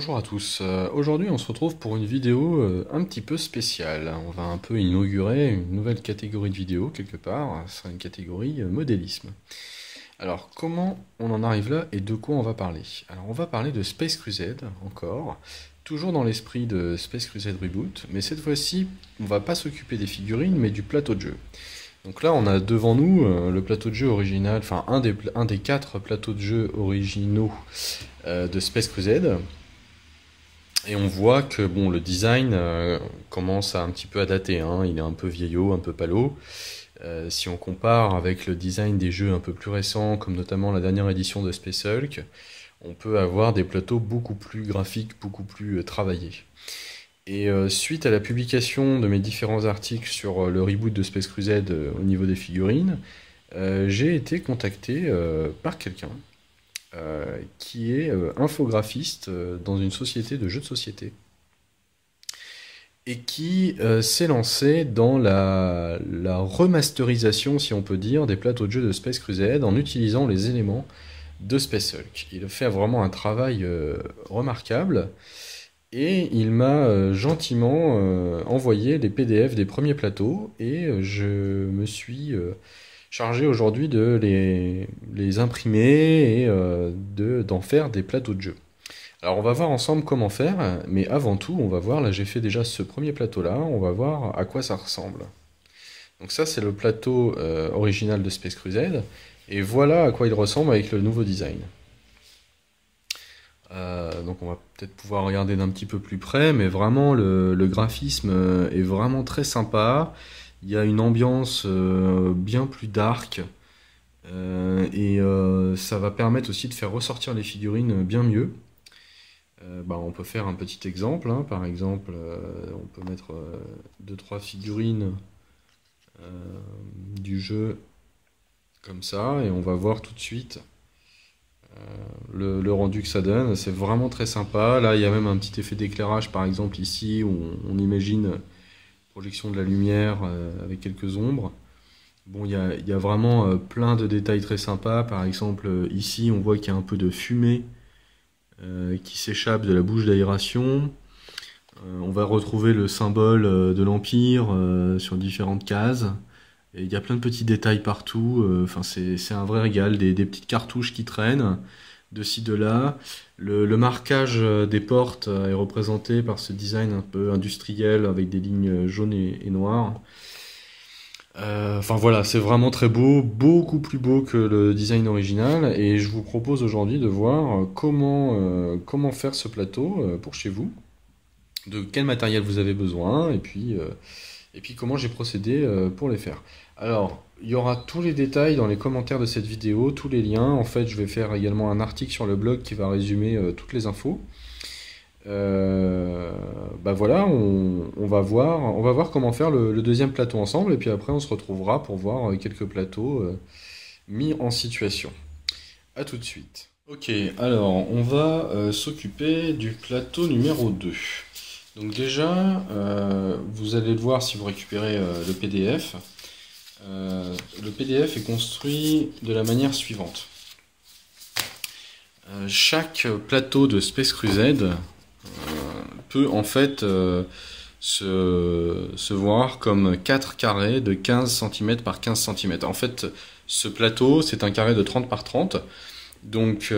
Bonjour à tous. Aujourd'hui, on se retrouve pour une vidéo un petit peu spéciale. On va un peu inaugurer une nouvelle catégorie de vidéos quelque part. Ce sera une catégorie modélisme. Alors, comment on en arrive là et de quoi on va parler? Alors, on va parler de Space Crusade encore, toujours dans l'esprit de Space Crusade Reboot, mais cette fois-ci, on va pas s'occuper des figurines, mais du plateau de jeu. Donc là, on a devant nous le plateau de jeu original, enfin un des 4 plateaux de jeu originaux de Space Crusade. Et on voit que bon, le design commence à un petit peu à dater, hein. Il est un peu vieillot, un peu palo. Si on compare avec le design des jeux un peu plus récents, comme notamment la dernière édition de Space Hulk, on peut avoir des plateaux beaucoup plus graphiques, beaucoup plus travaillés. Et suite à la publication de mes différents articles sur le reboot de Space Crusade au niveau des figurines, j'ai été contacté par quelqu'un qui est infographiste dans une société de jeux de société et qui s'est lancé dans la remasterisation, si on peut dire, des plateaux de jeux de Space Crusade en utilisant les éléments de Space Hulk. Il a fait vraiment un travail remarquable et il m'a gentiment envoyé les PDF des premiers plateaux et je me suis chargé aujourd'hui de les imprimer et d'en faire des plateaux de jeu. Alors on va voir ensemble comment faire, mais avant tout on va voir, là j'ai fait déjà ce premier plateau là, on va voir à quoi ça ressemble. Donc ça c'est le plateau original de Space Crusade, et voilà à quoi il ressemble avec le nouveau design. Donc on va peut-être pouvoir regarder d'un petit peu plus près, mais vraiment le graphisme est vraiment très sympa. Il y a une ambiance bien plus dark et ça va permettre aussi de faire ressortir les figurines bien mieux. On peut faire un petit exemple, hein. Par exemple, on peut mettre 2-3 figurines du jeu comme ça et on va voir tout de suite le rendu que ça donne. C'est vraiment très sympa. Là, il y a même un petit effet d'éclairage, par exemple ici, où on imagine projection de la lumière avec quelques ombres. Bon, il y a vraiment plein de détails très sympas. Par exemple, ici, on voit qu'il y a un peu de fumée qui s'échappe de la bouche d'aération. On va retrouver le symbole de l'Empire sur différentes cases. Et il y a plein de petits détails partout. Enfin, c'est un vrai régal. Des petites cartouches qui traînent de ci, de là. Le marquage des portes est représenté par ce design un peu industriel avec des lignes jaunes et noires. Enfin voilà, c'est vraiment très beau, beaucoup plus beau que le design original, et je vous propose aujourd'hui de voir comment faire ce plateau pour chez vous, de quel matériel vous avez besoin, et puis comment j'ai procédé pour les faire. Alors, il y aura tous les détails dans les commentaires de cette vidéo, tous les liens. En fait, je vais faire également un article sur le blog qui va résumer toutes les infos. Voilà, on va voir comment faire le deuxième plateau ensemble, et puis après on se retrouvera pour voir quelques plateaux mis en situation. A tout de suite. Ok, alors on va s'occuper du plateau numéro 2. Donc déjà, vous allez le voir si vous récupérez le PDF. Le PDF est construit de la manière suivante. Chaque plateau de Space Crusade peut en fait se voir comme 4 carrés de 15 cm par 15 cm. En fait, ce plateau, c'est un carré de 30 par 30. Donc,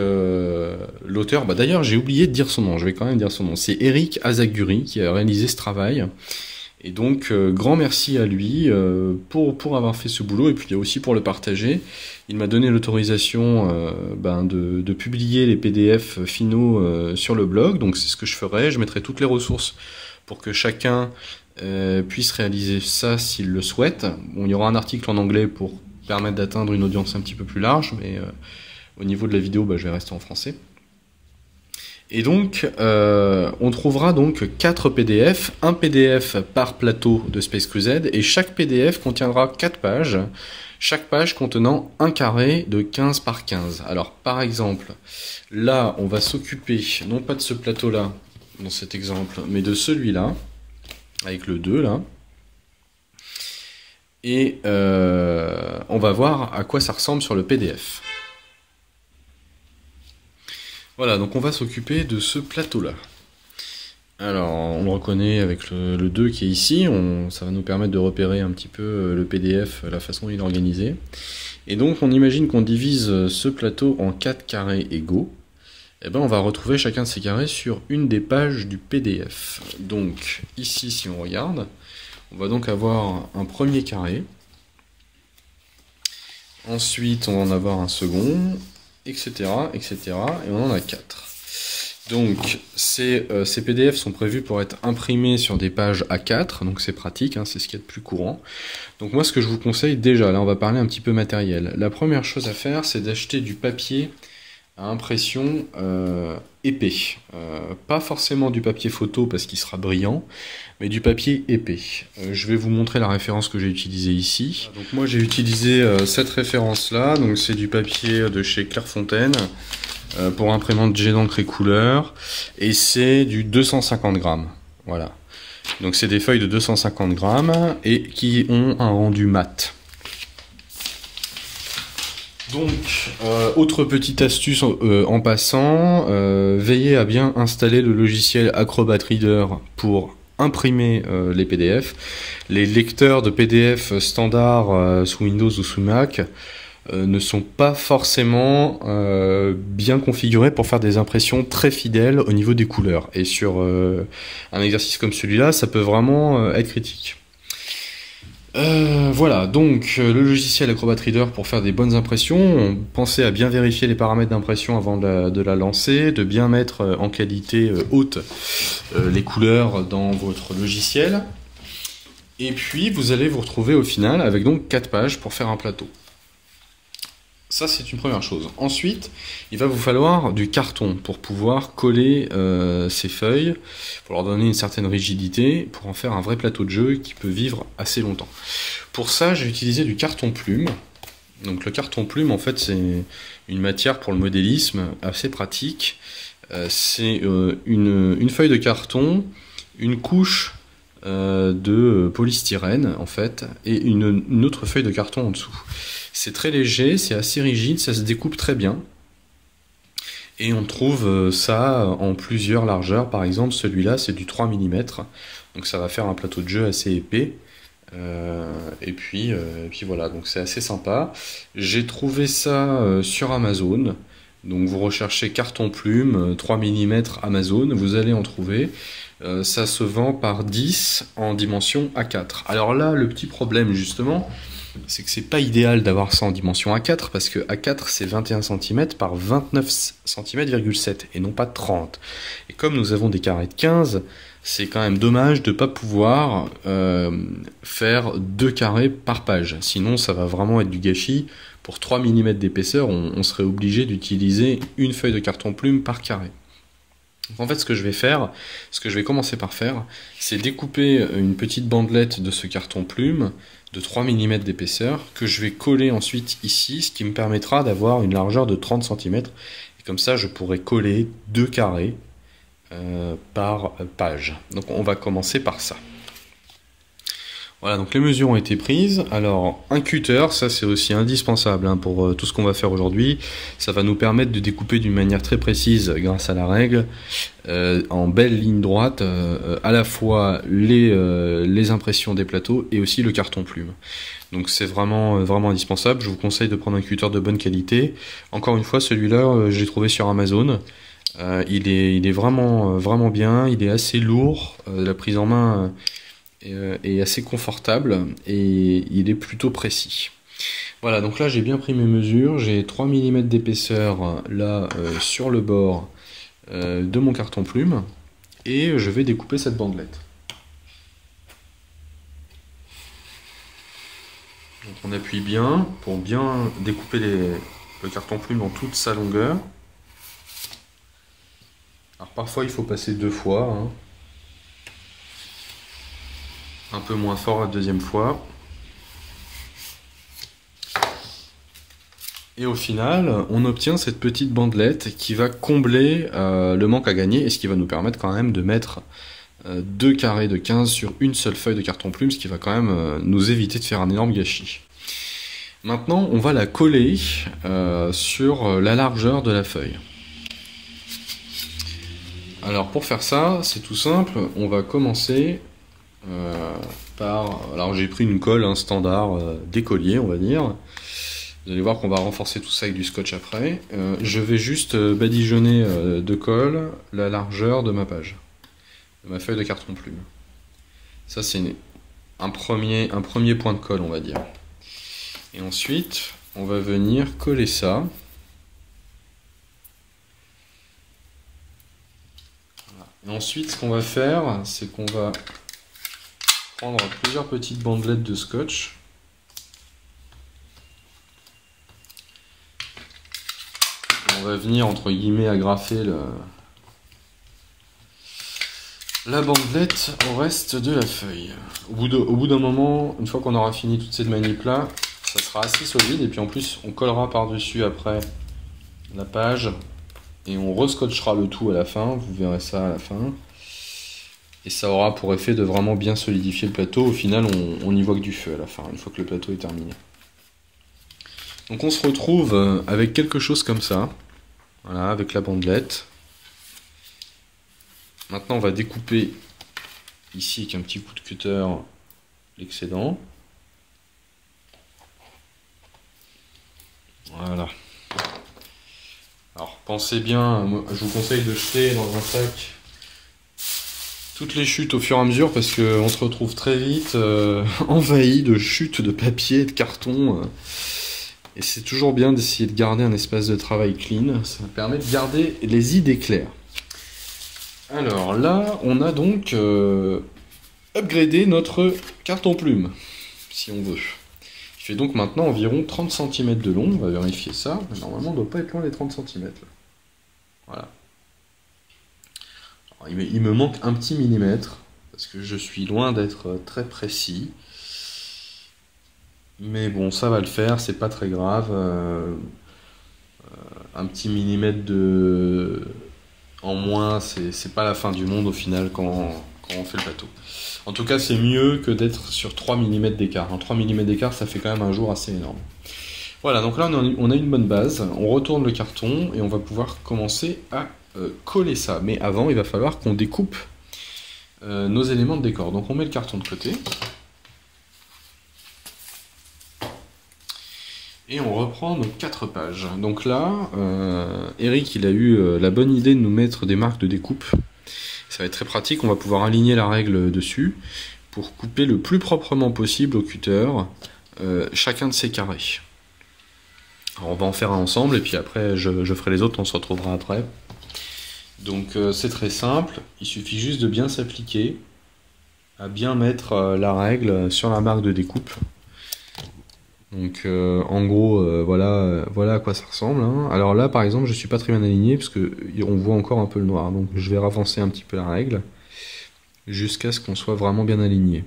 l'auteur, d'ailleurs, j'ai oublié de dire son nom, je vais quand même dire son nom. C'est Eric Azaguri qui a réalisé ce travail. Et donc, grand merci à lui pour avoir fait ce boulot et puis aussi pour le partager. Il m'a donné l'autorisation de publier les PDF finaux sur le blog, donc c'est ce que je ferai. Je mettrai toutes les ressources pour que chacun puisse réaliser ça s'il le souhaite. Bon, il y aura un article en anglais pour permettre d'atteindre une audience un petit peu plus large, mais au niveau de la vidéo, je vais rester en français. Et donc, on trouvera donc 4 PDF, un PDF par plateau de Space Crusade, et chaque PDF contiendra 4 pages, chaque page contenant un carré de 15 par 15. Alors, par exemple, là, on va s'occuper, non pas de ce plateau-là, dans cet exemple, mais de celui-là, avec le 2, là. Et on va voir à quoi ça ressemble sur le PDF. Voilà, donc on va s'occuper de ce plateau-là. Alors, on le reconnaît avec le 2 qui est ici, ça va nous permettre de repérer un petit peu le PDF, la façon dont il est organisé. Et donc, on imagine qu'on divise ce plateau en 4 carrés égaux. Et ben, on va retrouver chacun de ces carrés sur une des pages du PDF. Donc, ici, si on regarde, on va donc avoir un premier carré. Ensuite, on va en avoir un second, etc., etc. Et on en a 4. Donc, ces PDF sont prévus pour être imprimés sur des pages A4, donc c'est pratique, hein, c'est ce qu'il y a de plus courant. Donc moi, ce que je vous conseille déjà, là on va parler un petit peu matériel. La première chose à faire, c'est d'acheter du papier à impression épais. Pas forcément du papier photo parce qu'il sera brillant, mais du papier épais. Je vais vous montrer la référence que j'ai utilisée ici. Donc moi j'ai utilisé cette référence-là, donc c'est du papier de chez Clairefontaine, pour imprimante jet d'encre et couleur, et c'est du 250 grammes. Voilà. Donc c'est des feuilles de 250 grammes et qui ont un rendu mat. Donc, autre petite astuce en passant, veillez à bien installer le logiciel Acrobat Reader pour imprimer les PDF. Les lecteurs de PDF standard sous Windows ou sous Mac ne sont pas forcément bien configurés pour faire des impressions très fidèles au niveau des couleurs. Et sur un exercice comme celui-là, ça peut vraiment être critique. Voilà, donc le logiciel Acrobat Reader pour faire des bonnes impressions. Pensez à bien vérifier les paramètres d'impression avant de la lancer, de bien mettre en qualité haute les couleurs dans votre logiciel. Et puis vous allez vous retrouver au final avec donc 4 pages pour faire un plateau. Ça, c'est une première chose. Ensuite, il va vous falloir du carton pour pouvoir coller ces feuilles, pour leur donner une certaine rigidité, pour en faire un vrai plateau de jeu qui peut vivre assez longtemps. Pour ça, j'ai utilisé du carton plume. Donc le carton plume, en fait, c'est une matière pour le modélisme assez pratique. C'est une feuille de carton, une couche de polystyrène, en fait, et une autre feuille de carton en dessous. C'est très léger, c'est assez rigide, ça se découpe très bien. Et on trouve ça en plusieurs largeurs. Par exemple, celui-là, c'est du 3 mm. Donc ça va faire un plateau de jeu assez épais. Et puis voilà, donc c'est assez sympa. J'ai trouvé ça sur Amazon. Donc vous recherchez carton plume, 3 mm Amazon, vous allez en trouver. Ça se vend par 10 en dimension A4. Alors là, le petit problème justement, c'est que c'est pas idéal d'avoir ça en dimension A4 parce que A4 c'est 21 cm par 29 cm,7 et non pas 30. Et comme nous avons des carrés de 15, c'est quand même dommage de ne pas pouvoir faire 2 carrés par page. Sinon ça va vraiment être du gâchis. Pour 3 mm d'épaisseur, on serait obligé d'utiliser une feuille de carton plume par carré. Donc en fait, ce que je vais commencer par faire, c'est découper une petite bandelette de ce carton plume de 3 mm d'épaisseur que je vais coller ensuite ici, ce qui me permettra d'avoir une largeur de 30 cm. Et comme ça, je pourrai coller 2 carrés par page. Donc on va commencer par ça. Voilà, donc les mesures ont été prises. Alors, un cutter, ça c'est aussi indispensable hein, pour tout ce qu'on va faire aujourd'hui. Ça va nous permettre de découper d'une manière très précise, grâce à la règle, en belles lignes droites, à la fois les impressions des plateaux et aussi le carton plume. Donc c'est vraiment, vraiment indispensable. Je vous conseille de prendre un cutter de bonne qualité. Encore une fois, celui-là, je l'ai trouvé sur Amazon. Il est vraiment, vraiment bien. Il est assez lourd. La prise en main est assez confortable et il est plutôt précis. Voilà, donc là j'ai bien pris mes mesures, j'ai 3 mm d'épaisseur là sur le bord de mon carton plume et je vais découper cette bandelette. Donc on appuie bien pour bien découper le carton plume dans toute sa longueur. Alors parfois il faut passer 2 fois, hein. Un peu moins fort la deuxième fois. Et au final, on obtient cette petite bandelette qui va combler le manque à gagner et ce qui va nous permettre quand même de mettre 2 carrés de 15 sur une seule feuille de carton plume, ce qui va quand même nous éviter de faire un énorme gâchis. Maintenant, on va la coller sur la largeur de la feuille. Alors pour faire ça, c'est tout simple, on va commencer par... Alors j'ai pris une colle standard d'écolier, on va dire. Vous allez voir qu'on va renforcer tout ça avec du scotch après. Je vais juste badigeonner de colle la largeur de ma page, de ma feuille de carton plume. Ça c'est un premier point de colle, on va dire. Et ensuite, on va venir coller ça. Voilà. Et ensuite, ce qu'on va faire, c'est qu'on va prendre plusieurs petites bandelettes de scotch. On va venir, entre guillemets, agrafer la bandelette au reste de la feuille. Au bout d'un moment, une fois qu'on aura fini toute cette manip-là, ça sera assez solide. Et puis en plus, on collera par-dessus après la page. Et on rescotchera le tout à la fin. Vous verrez ça à la fin. Et ça aura pour effet de vraiment bien solidifier le plateau. Au final, on n'y voit que du feu à la fin, une fois que le plateau est terminé. Donc on se retrouve avec quelque chose comme ça. Voilà, avec la bandelette. Maintenant, on va découper ici avec un petit coup de cutter l'excédent. Voilà. Alors, pensez bien, je vous conseille de jeter dans un sac toutes les chutes au fur et à mesure parce qu'on se retrouve très vite envahi de chutes de papier, de carton. Et c'est toujours bien d'essayer de garder un espace de travail clean. Ça permet de garder les idées claires. Alors là, on a donc upgradé notre carton plume, si on veut. Il fait donc maintenant environ 30 cm de long. On va vérifier ça. Normalement, on ne doit pas être loin des 30 cm. Voilà. Alors, il me manque un petit millimètre, parce que je suis loin d'être très précis. Mais bon, ça va le faire, c'est pas très grave. Un petit millimètre en moins, c'est pas la fin du monde au final quand on fait le plateau. En tout cas, c'est mieux que d'être sur 3 mm d'écart. 3 mm d'écart, ça fait quand même un jour assez énorme. Voilà, donc là on a une bonne base. On retourne le carton et on va pouvoir commencer à coller ça. Mais avant, il va falloir qu'on découpe nos éléments de décor. Donc on met le carton de côté. Et on reprend nos 4 pages. Donc là, Eric il a eu la bonne idée de nous mettre des marques de découpe. Ça va être très pratique, on va pouvoir aligner la règle dessus pour couper le plus proprement possible au cutter chacun de ces carrés. Alors on va en faire un ensemble et puis après je ferai les autres, on se retrouvera après. Donc c'est très simple, il suffit juste de bien s'appliquer, à bien mettre la règle sur la marque de découpe. Donc en gros, voilà à quoi ça ressemble. Hein. Alors là, par exemple, je suis pas très bien aligné parce que on voit encore un peu le noir. Donc je vais avancer un petit peu la règle jusqu'à ce qu'on soit vraiment bien aligné.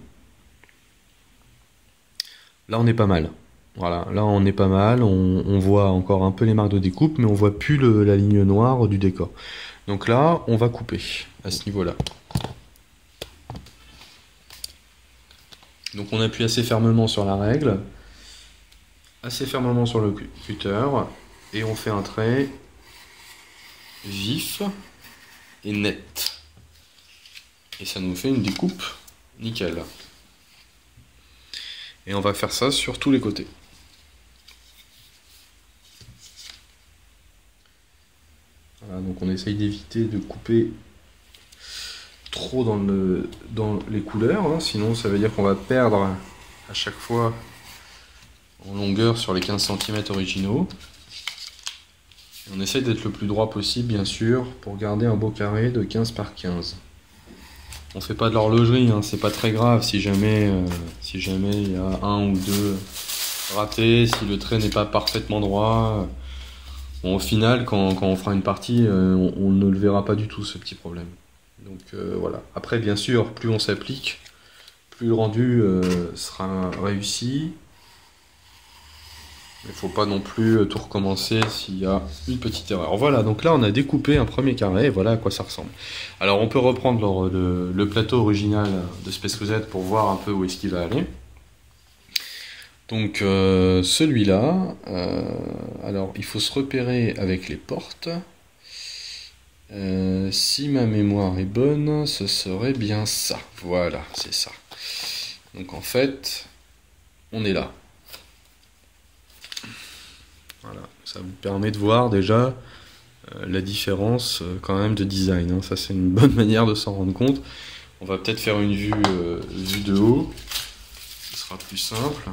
Là, on est pas mal. Voilà, là on est pas mal. On voit encore un peu les marques de découpe, mais on voit plus la ligne noire du décor. Donc là, on va couper à ce niveau-là. Donc on appuie assez fermement sur la règle. Assez fermement sur le cutter et on fait un trait vif et net et ça nous fait une découpe nickel et on va faire ça sur tous les côtés. Voilà, donc on essaye d'éviter de couper trop dans les couleurs, hein, sinon ça veut dire qu'on va perdre à chaque fois en longueur sur les 15 cm originaux. Et on essaie d'être le plus droit possible, bien sûr, pour garder un beau carré de 15 par 15. On fait pas de l'horlogerie, hein, c'est pas très grave si jamais il y a un ou deux ratés, si le trait n'est pas parfaitement droit. Bon, au final, quand on fera une partie, on ne le verra pas du tout, ce petit problème. Donc voilà. Après, bien sûr, plus on s'applique, plus le rendu sera réussi. Il ne faut pas non plus tout recommencer s'il y a une petite erreur. Voilà, donc là on a découpé un premier carré, et voilà à quoi ça ressemble. Alors on peut reprendre le plateau original de Space Cousette pour voir un peu où est-ce qu'il va aller. Donc celui-là, alors il faut se repérer avec les portes. Si ma mémoire est bonne, ce serait bien ça. Voilà, c'est ça. Donc en fait, on est là. Voilà, ça vous permet de voir déjà la différence quand même de design, hein. Ça c'est une bonne manière de s'en rendre compte. On va peut-être faire une vue de haut, ce sera plus simple.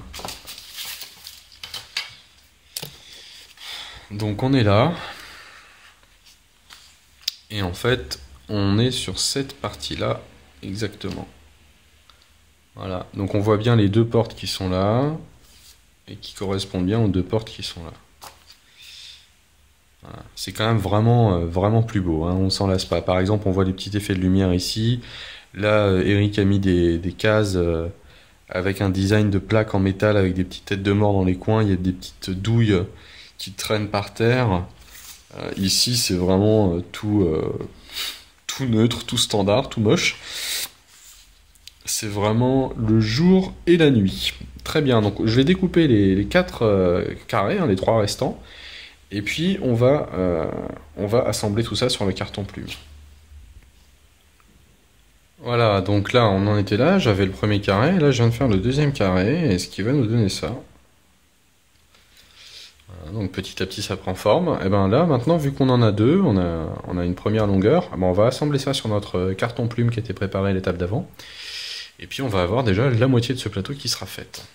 Donc on est là, et en fait on est sur cette partie-là exactement. Voilà, donc on voit bien les deux portes qui sont là, et qui correspondent bien aux deux portes qui sont là. Voilà. C'est quand même vraiment plus beau, hein. On s'en lasse pas. Par exemple, on voit des petits effets de lumière ici. Là, Eric a mis des cases avec un design de plaques en métal avec des petites têtes de mort dans les coins. Il y a des petites douilles qui traînent par terre. Ici, c'est vraiment tout neutre, tout standard, tout moche. C'est vraiment le jour et la nuit. Très bien, donc je vais découper les 4 carrés, hein, les 3 restants. Et puis on va assembler tout ça sur le carton plume. Voilà, donc là on en était là, j'avais le premier carré, et là je viens de faire le deuxième carré, et ce qui va nous donner ça. Voilà, donc petit à petit ça prend forme. Et bien là maintenant, vu qu'on en a deux, on a une première longueur, on va assembler ça sur notre carton plume qui était préparé à l'étape d'avant. Et puis on va avoir déjà la moitié de ce plateau qui sera faite.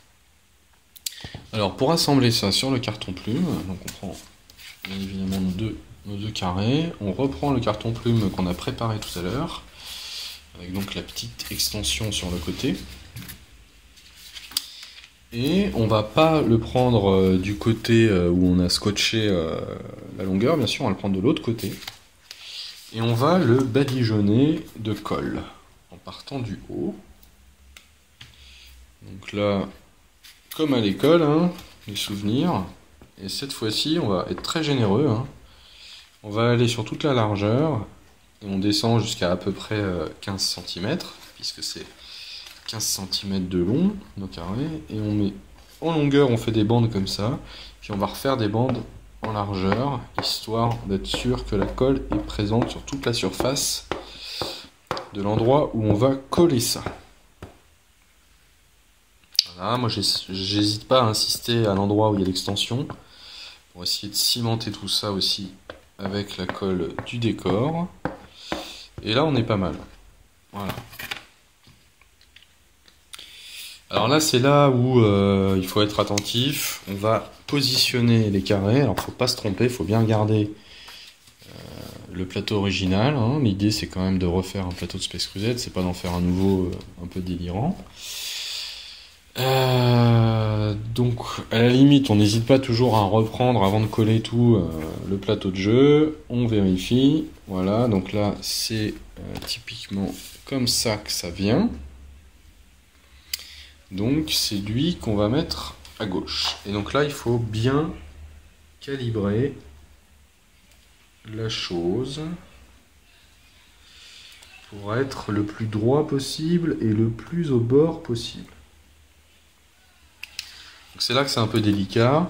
Alors pour assembler ça sur le carton plume, donc on prend bien évidemment nos deux carrés, on reprend le carton plume qu'on a préparé tout à l'heure, avec donc la petite extension sur le côté. Et on va pas le prendre du côté où on a scotché la longueur, bien sûr, on va le prendre de l'autre côté. Et on va le badigeonner de colle, en partant du haut. Donc là, comme à l'école, hein, les souvenirs. Et cette fois-ci, on va être très généreux, hein. On va aller sur toute la largeur, et on descend jusqu'à peu près 15 cm, puisque c'est 15 cm de long, nos carrés, et on met en longueur, on fait des bandes comme ça, puis on va refaire des bandes en largeur, histoire d'être sûr que la colle est présente sur toute la surface de l'endroit où on va coller ça. Voilà, moi j'hésite pas à insister à l'endroit où il y a l'extension, pour essayer de cimenter tout ça aussi avec la colle du décor. Et là on est pas mal. Voilà. Alors là c'est là où il faut être attentif. On va positionner les carrés. Alors faut pas se tromper, il faut bien garder le plateau original, hein. L'idée c'est quand même de refaire un plateau de Space Crusade, c'est pas d'en faire un nouveau un peu délirant. Donc à la limite on n'hésite pas toujours à reprendre avant de coller tout le plateau de jeu, on vérifie, voilà, donc là c'est typiquement comme ça que ça vient, donc c'est lui qu'on va mettre à gauche, et donc là il faut bien calibrer la chose pour être le plus droit possible et le plus au bord possible. C'est là que c'est un peu délicat.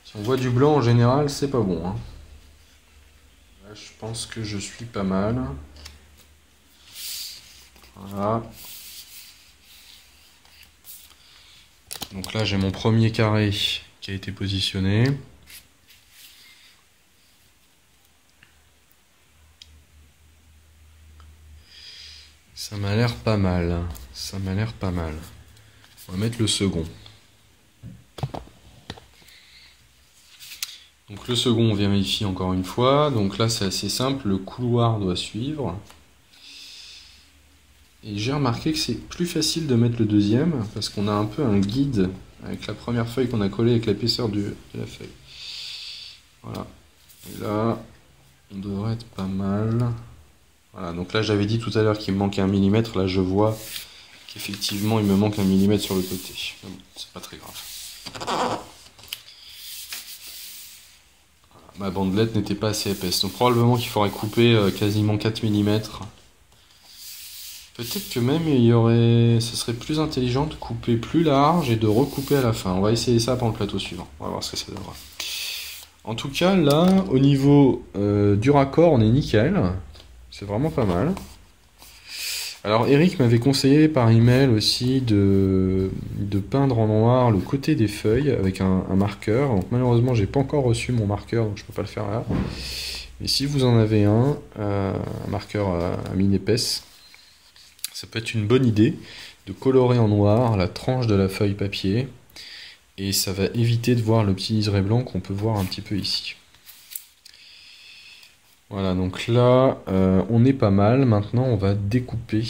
Si on voit du blanc en général, c'est pas bon, hein. Là, je pense que je suis pas mal. Voilà. Donc là, j'ai mon premier carré qui a été positionné. Ça m'a l'air pas mal. Ça m'a l'air pas mal. On va mettre le second. Donc le second, on vérifie encore une fois. Donc là, c'est assez simple, le couloir doit suivre. Et j'ai remarqué que c'est plus facile de mettre le deuxième, parce qu'on a un peu un guide avec la première feuille qu'on a collée avec l'épaisseur de la feuille. Voilà. Et là, on devrait être pas mal. Voilà, donc là, j'avais dit tout à l'heure qu'il me manquait 1 mm. Là, je vois qu'effectivement, il me manque 1 mm sur le côté. C'est pas très grave. Ma bandelette n'était pas assez épaisse, donc probablement qu'il faudrait couper quasiment 4 mm. Peut-être que même ce serait plus intelligent de couper plus large et de recouper à la fin. On va essayer ça pour le plateau suivant. On va voir ce que ça donnera. En tout cas, là, au niveau du raccord, on est nickel. C'est vraiment pas mal. Alors, Eric m'avait conseillé par email aussi de peindre en noir le côté des feuilles avec un marqueur. Donc, malheureusement, j'ai pas encore reçu mon marqueur, donc je peux pas le faire là. Mais si vous en avez un marqueur à mine épaisse, ça peut être une bonne idée de colorer en noir la tranche de la feuille papier. Et ça va éviter de voir le petit liseré blanc qu'on peut voir un petit peu ici. Voilà, donc là, on est pas mal. Maintenant, on va découper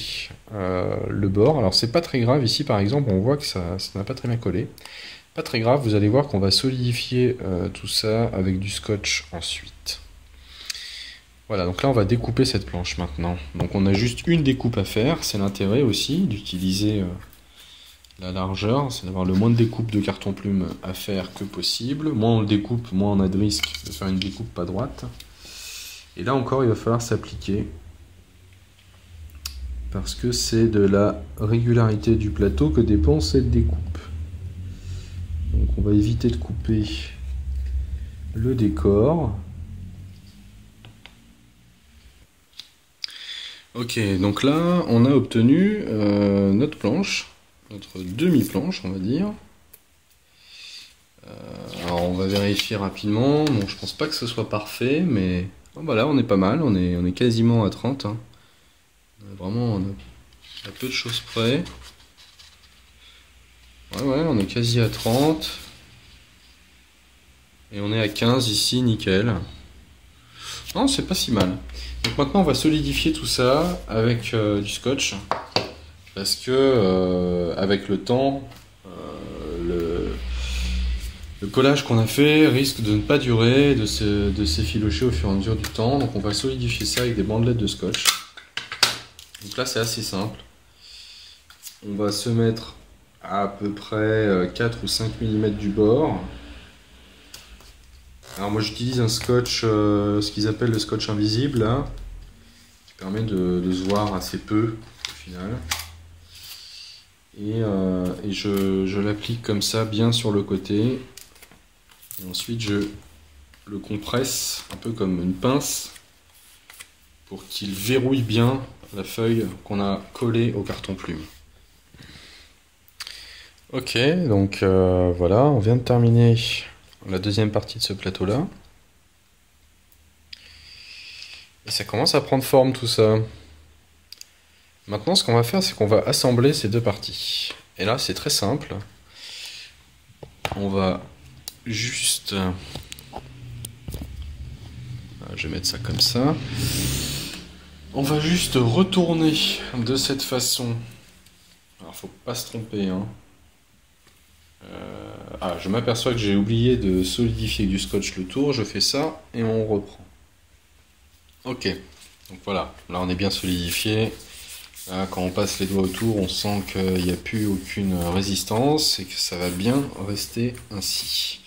le bord. Alors, c'est pas très grave. Ici, par exemple, on voit que ça n'a pas très bien collé. Pas très grave, vous allez voir qu'on va solidifier tout ça avec du scotch ensuite. Voilà, donc là, on va découper cette planche maintenant. Donc, on a juste une découpe à faire. C'est l'intérêt aussi d'utiliser la largeur, c'est d'avoir le moins de découpe de carton plume à faire que possible. Moins on le découpe, moins on a de risque de faire une découpe pas droite. Et là encore, il va falloir s'appliquer. Parce que c'est de la régularité du plateau que dépend cette découpe. Donc on va éviter de couper le décor. Ok, donc là, on a obtenu notre planche. Notre demi-planche, on va dire. Alors on va vérifier rapidement. Bon, je pense pas que ce soit parfait, mais bon, bah là on est pas mal, on est quasiment à 30. Hein. Vraiment, on a peu de choses près. Ouais, on est quasi à 30. Et on est à 15 ici, nickel. Non, c'est pas si mal. Donc maintenant on va solidifier tout ça avec du scotch. Parce que avec le temps, le collage qu'on a fait risque de ne pas durer, de s'effilocher au fur et à mesure du temps. Donc on va solidifier ça avec des bandelettes de scotch. Donc là c'est assez simple. On va se mettre à peu près 4 ou 5 mm du bord. Alors moi j'utilise un scotch, ce qu'ils appellent le scotch invisible, là, qui permet de se voir assez peu au final. Et je l'applique comme ça bien sur le côté et ensuite je le compresse un peu comme une pince pour qu'il verrouille bien la feuille qu'on a collée au carton plume. Ok, donc voilà, on vient de terminer la deuxième partie de ce plateau là et ça commence à prendre forme tout ça. Maintenant, ce qu'on va faire, c'est qu'on va assembler ces deux parties. Et là, c'est très simple. On va juste... Je vais mettre ça comme ça. On va juste retourner de cette façon. Alors, faut pas se tromper. Hein. Je m'aperçois que j'ai oublié de solidifier du scotch le tour. Je fais ça et on reprend. Ok. Donc voilà. Là, on est bien solidifié. Là, quand on passe les doigts autour, on sent qu'il n'y a plus aucune résistance et que ça va bien rester ainsi.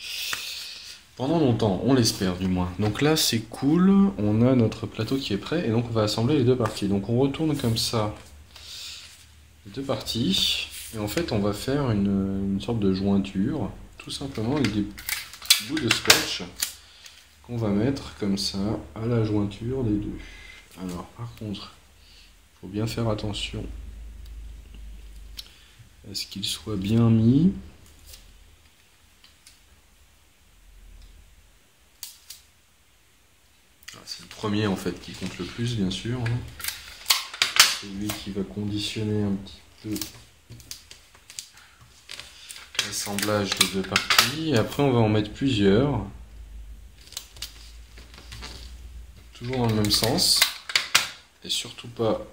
Pendant longtemps, on l'espère du moins. Donc là, c'est cool, on a notre plateau qui est prêt et donc on va assembler les deux parties. Donc on retourne comme ça les deux parties et en fait on va faire une sorte de jointure, tout simplement avec des bouts de scotch qu'on va mettre comme ça à la jointure des deux. Alors par contre, faut bien faire attention à ce qu'il soit bien mis. C'est le premier en fait qui compte le plus, bien sûr. C'est lui qui va conditionner un petit peu l'assemblage des deux parties. Et après on va en mettre plusieurs. Toujours dans le même sens. Et surtout pas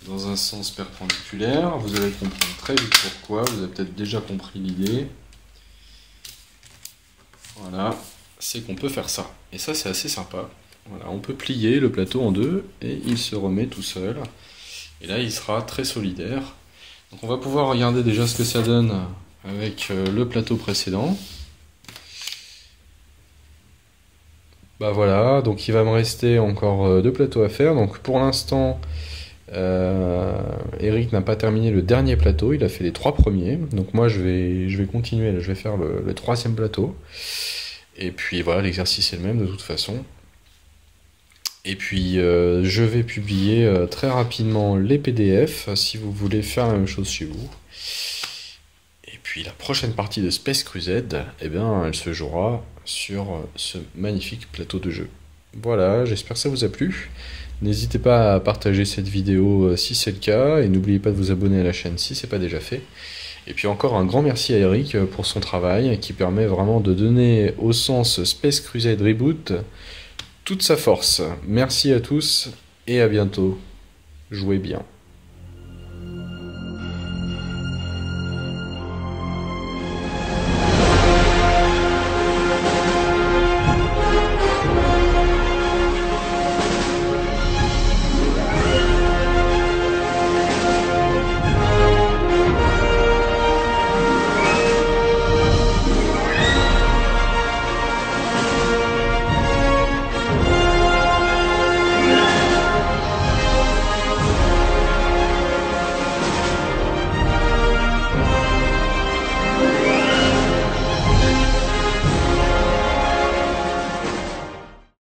dans un sens perpendiculaire. Vous allez comprendre très vite pourquoi. Vous avez peut-être déjà compris l'idée. Voilà, c'est qu'on peut faire ça. Et ça, c'est assez sympa. Voilà, on peut plier le plateau en deux et il se remet tout seul. Et là, il sera très solidaire. Donc on va pouvoir regarder déjà ce que ça donne avec le plateau précédent. Bah voilà, donc il va me rester encore deux plateaux à faire. Donc pour l'instant, Eric n'a pas terminé le dernier plateau, il a fait les trois premiers. Donc moi je vais continuer, là, je vais faire le troisième plateau. Et puis voilà, l'exercice est le même de toute façon. Et puis je vais publier très rapidement les PDF si vous voulez faire la même chose chez vous. Et puis la prochaine partie de Space Crusade, eh bien, elle se jouera sur ce magnifique plateau de jeu. Voilà, j'espère que ça vous a plu. N'hésitez pas à partager cette vidéo si c'est le cas, et n'oubliez pas de vous abonner à la chaîne si ce n'est pas déjà fait. Et puis encore un grand merci à Eric pour son travail, qui permet vraiment de donner au sens Space Crusade Reboot toute sa force. Merci à tous, et à bientôt. Jouez bien.